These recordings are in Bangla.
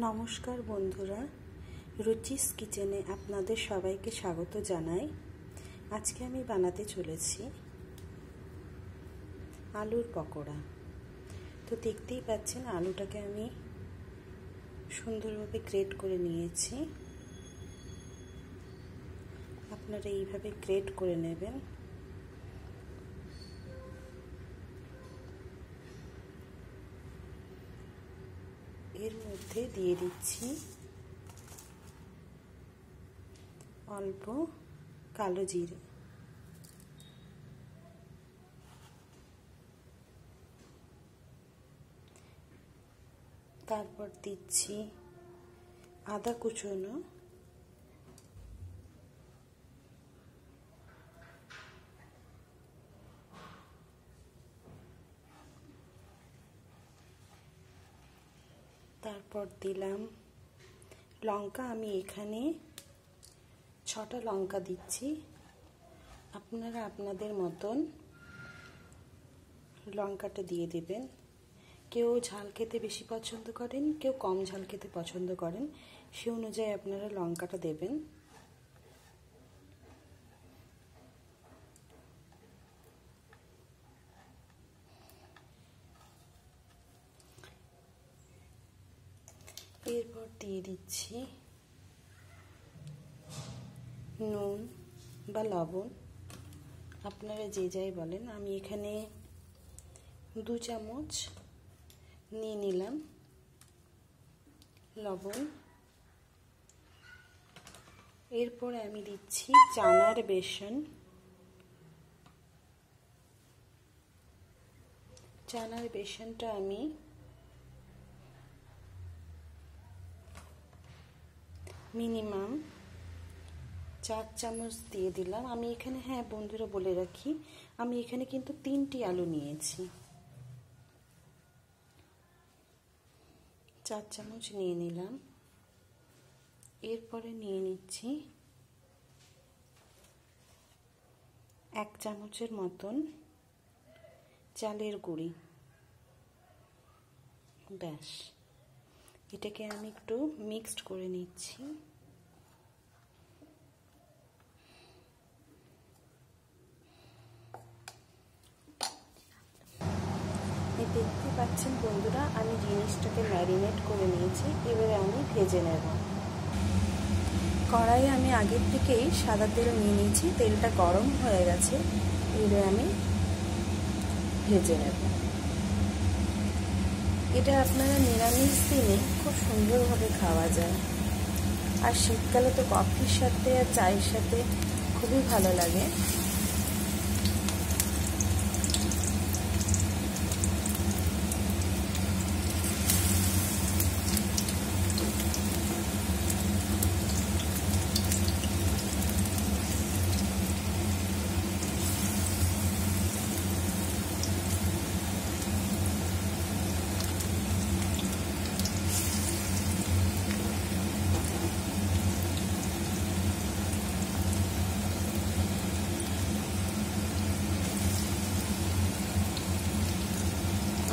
নমস্কার বন্ধুরা, রুচিস কিচেনে আপনাদের সবাইকে স্বাগত জানাই। আজকে আমি বানাতে চলেছি আলুর পকোড়া। তো দেখতেই পাচ্ছেন আলুটাকে আমি সুন্দরভাবে গ্রেট করে নিয়েছি। আপনারা এইভাবে গ্রেট করে নেবেন। এর মধ্যে দিয়ে দিচ্ছি অল্প কালো জিরে, তারপর দিচ্ছি আদা কুচনো, তারপর দিলাম লঙ্কা। আমি এখানে 6টা লঙ্কা দিচ্ছি। আপনারা আপনাদের মতন লঙ্কাটা দিয়ে দেবেন। কেউ ঝাল খেতে বেশি পছন্দ করেন, কেউ কম ঝাল খেতে পছন্দ করেন, সে অনুযায়ী আপনারা লঙ্কাটা দেবেন। এরপর দিয়ে দিচ্ছি নুন বা লবণ, আপনারা যে যাই বলেন। আমি এখানে 2 চামচ নিয়ে নিলাম লবণ। এরপরে আমি দিচ্ছি চানার বেসন। চানার বেসনটা আমি মিনিমাম 4 চামচ দিয়ে দিলাম। আমি এখানে, হ্যাঁ বন্ধুরা বলে রাখি, আমি এখানে কিন্তু 3টি আলু নিয়েছি। 4 চামচ নিয়ে নিলাম। এরপরে নিয়ে নিচ্ছি 1 চামচের মতন চালের গুঁড়ি। ব্যাস, এটাকে আমি একটু মিক্সড করে নিচ্ছি। দেখতে পাচ্ছেন বন্ধুরা, আমি জিনিসটাকে ম্যারিনেট করে নিয়েছি। এবারে আমি ভেজে নেব। কড়াইয়ে আমি আগের থেকেই সাদা তেল নিয়ে নিয়েছি। তেলটা গরম হয়ে গেছে, এবারে আমি ভেজে নেব। এটা আপনারা নিরামিষ দিনে খুব সুন্দরভাবে খাওয়া যায়। আর শীতকালে তো কফির সাথে আর চায়ের সাথে খুবই ভালো লাগে।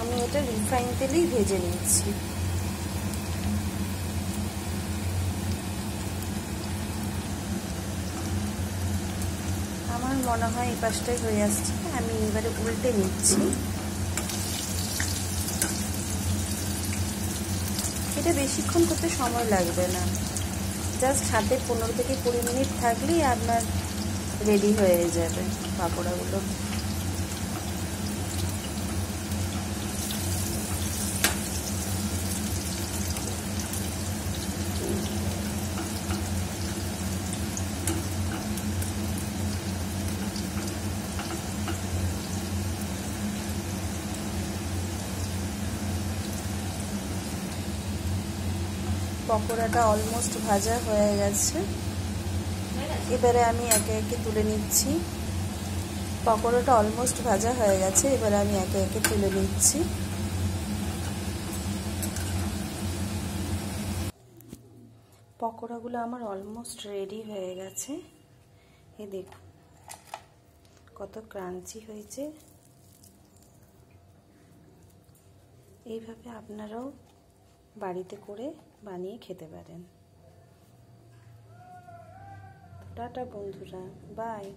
আমি এটা রিফাইন তেলেই ভেজে নিচ্ছি। আমার মনে হয় এই পাশটাই হয়ে আসছে। আমি এবারে উল্টে নিচ্ছি। এটা বেশিক্ষণ করতে সময় লাগবে না, জাস্ট হাতে 15 থেকে 20 মিনিট থাকলেই আপনার রেডি হয়ে যাবে পাকোড়াগুলো। পকোড়াটা অলমোস্ট ভাজা হয়ে গেছে। এবারে আমি একে একে তুলে নিচ্ছি। পকোড়াটা অলমোস্ট ভাজা হয়ে গেছে, এবারে আমি একে একে তুলে নিচ্ছি। পকোড়াগুলো আমার অলমোস্ট রেডি হয়ে গেছে। এই দেখুন কত ক্রাঞ্চি হয়েছে। এইভাবে আপনারাও বাড়িতে করে বানিয়ে খেতে পারেন। টাটা বন্ধুরা, বাই।